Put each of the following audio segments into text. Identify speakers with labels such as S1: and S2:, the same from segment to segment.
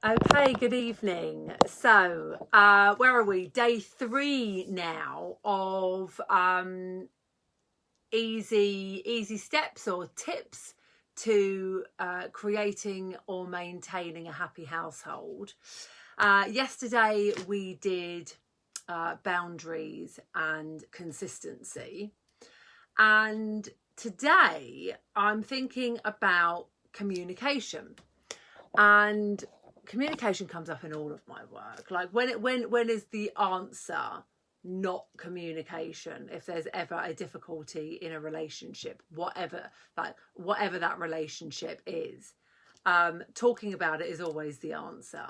S1: Okay, good evening. So, where are we? Day 3 now of easy steps or tips to creating or maintaining a happy household. Yesterday we did boundaries and consistency, and today I'm thinking about communication. And communication comes up in all of my work. Like when is the answer not communication? If there's ever a difficulty in a relationship, whatever that relationship is, talking about it is always the answer.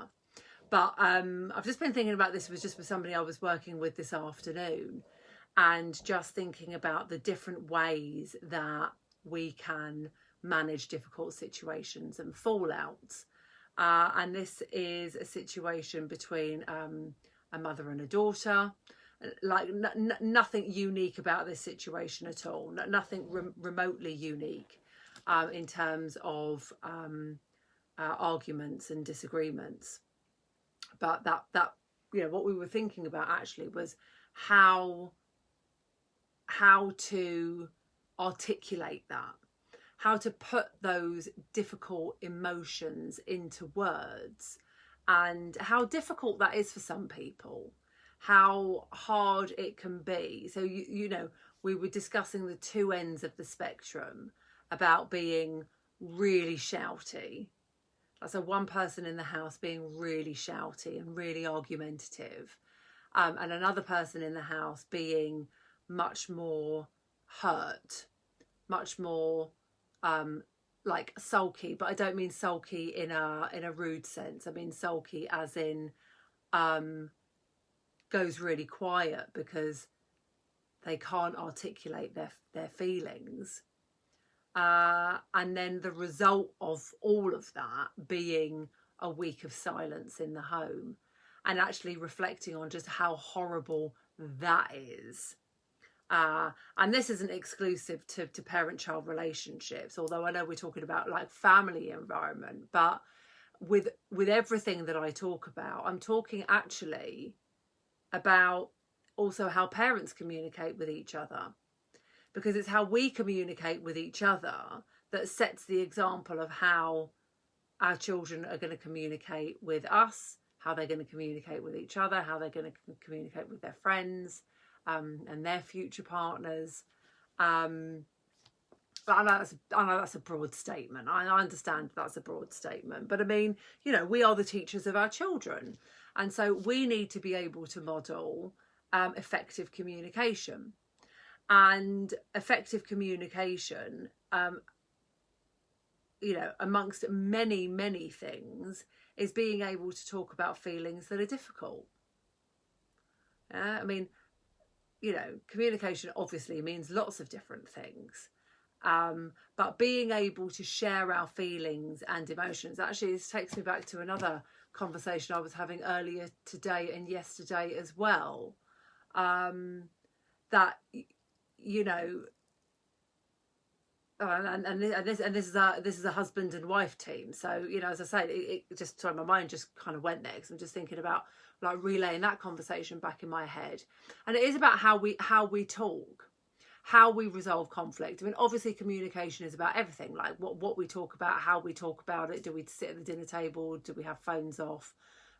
S1: But I've just been thinking about this. It was just with somebody I was working with this afternoon, and just thinking about the different ways that we can manage difficult situations and fallouts. And this is a situation between a mother and a daughter. Like nothing unique about this situation at all. Nothing remotely unique in terms of arguments and disagreements. But that what we were thinking about actually was how to articulate that. How to put those difficult emotions into words, and how difficult that is for some people, how hard it can be. So, we were discussing the two ends of the spectrum about being really shouty. So one person in the house being really shouty and really argumentative, and another person in the house being much more hurt, much more like sulky. But I don't mean sulky in a rude sense. I mean sulky as in goes really quiet because they can't articulate their feelings, and then the result of all of that being a week of silence in the home, and actually reflecting on just how horrible that is. And this isn't exclusive to parent-child relationships, although I know we're talking about like family environment. But with everything that I talk about, I'm talking actually about also how parents communicate with each other, because it's how we communicate with each other that sets the example of how our children are going to communicate with us, how they're going to communicate with each other, how they're going to communicate with their friends, and their future partners. But I know that's a broad statement. I understand that's a broad statement. But I mean, we are the teachers of our children. And so we need to be able to model effective communication. And effective communication, amongst many, many things, is being able to talk about feelings that are difficult. I mean, communication obviously means lots of different things. But being able to share our feelings and emotions, actually this takes me back to another conversation I was having earlier today and yesterday as well. That, and this is a husband and wife team. So, as I say, it just, sorry, my mind just kind of went there because I'm just thinking about like relaying that conversation back in my head. And it is about how we talk, how we resolve conflict. I mean, obviously communication is about everything, like what we talk about, how we talk about it. Do we sit at the dinner table? Do we have phones off?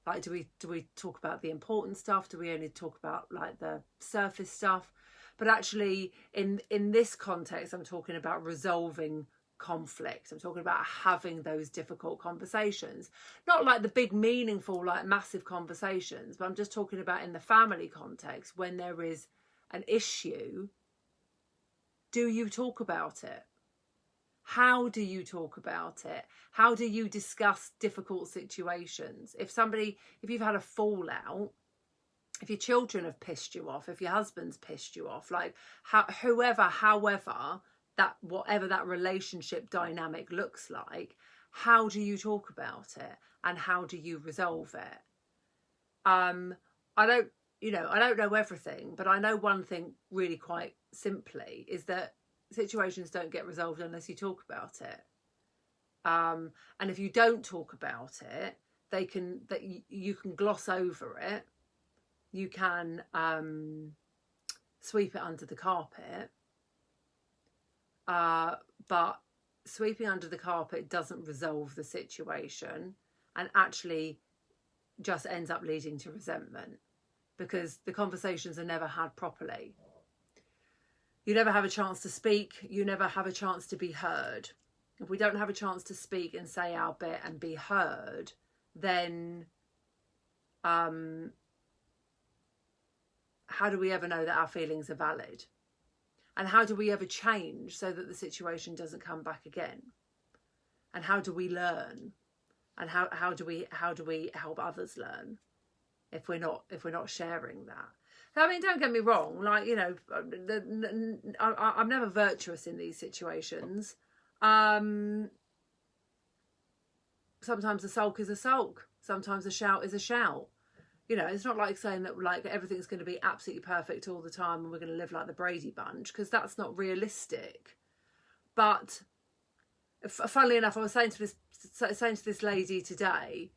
S1: Like, do we talk about the important stuff? Do we only talk about like the surface stuff? But actually in this context, I'm talking about resolving conflict. I'm talking about having those difficult conversations, not like the big meaningful like massive conversations, but I'm just talking about in the family context. When there is an issue, do you talk about it? How do you talk about it? How do you discuss difficult situations? If you've had a fallout, if your children have pissed you off, if your husband's pissed you off, like however that, whatever that relationship dynamic looks like, how do you talk about it and how do you resolve it? I don't know everything, but I know one thing really quite simply is that situations don't get resolved unless you talk about it. And if you don't talk about it, you can gloss over it, you can sweep it under the carpet, but sweeping under the carpet doesn't resolve the situation, and actually just ends up leading to resentment, because the conversations are never had properly. You never have a chance to speak. You never have a chance to be heard. If we don't have a chance to speak and say our bit and be heard, then how do we ever know that our feelings are valid? And how do we ever change so that the situation doesn't come back again? And how do we learn? And how do we help others learn if we're not sharing that? I mean, don't get me wrong. Like, you know, I'm never virtuous in these situations. Sometimes a sulk is a sulk. Sometimes a shout is a shout. You know, it's not like saying that like everything's going to be absolutely perfect all the time and we're going to live like the Brady Bunch, because that's not realistic. But funnily enough, I was saying to this lady today,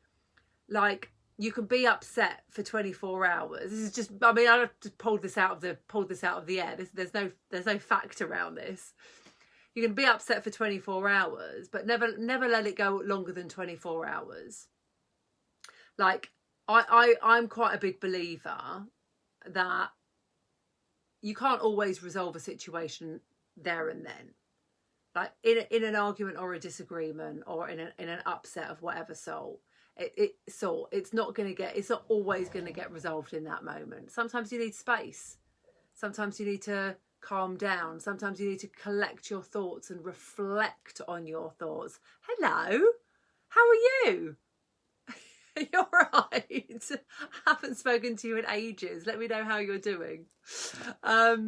S1: like, you can be upset for 24 hours. This is just, I mean, I just pulled this out of the air. There's no fact around this. You can be upset for 24 hours, but never let it go longer than 24 hours. Like, I'm quite a big believer that you can't always resolve a situation there and then. Like in an argument or a disagreement or in an upset of whatever sort, it's not always going to get resolved in that moment. Sometimes you need space. Sometimes you need to calm down. Sometimes you need to collect your thoughts and reflect on your thoughts. Hello, how are you? You're right. I haven't spoken to you in ages. Let me know how you're doing. What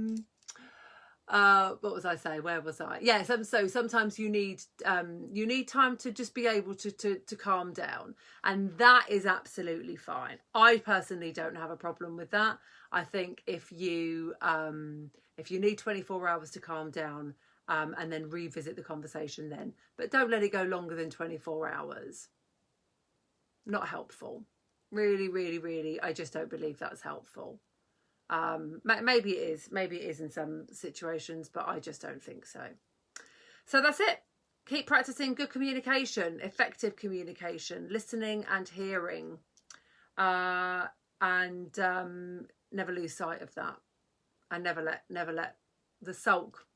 S1: was I saying? Where was I? Yes. So sometimes you need time to just be able to calm down, and that is absolutely fine. I personally don't have a problem with that. I think if you need 24 hours to calm down, and then revisit the conversation then, but don't let it go longer than 24 hours. Not helpful. Really, really, really, I just don't believe that's helpful. Maybe it is in some situations, but I just don't think so. So that's it. Keep practicing good communication, effective communication, listening and hearing, and never lose sight of that, and never let the sulk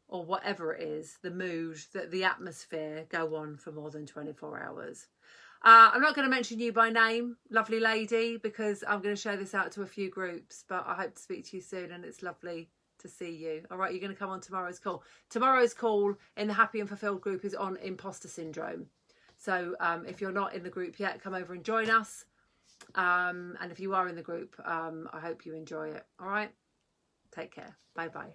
S1: or whatever it is, the mood, the atmosphere go on for more than 24 hours. I'm not going to mention you by name, lovely lady, because I'm going to share this out to a few groups, but I hope to speak to you soon, and it's lovely to see you. All right, you're going to come on tomorrow's call. Tomorrow's call in the Happy and Fulfilled group is on imposter syndrome. So if you're not in the group yet, come over and join us. And if you are in the group, I hope you enjoy it. All right, take care. Bye-bye.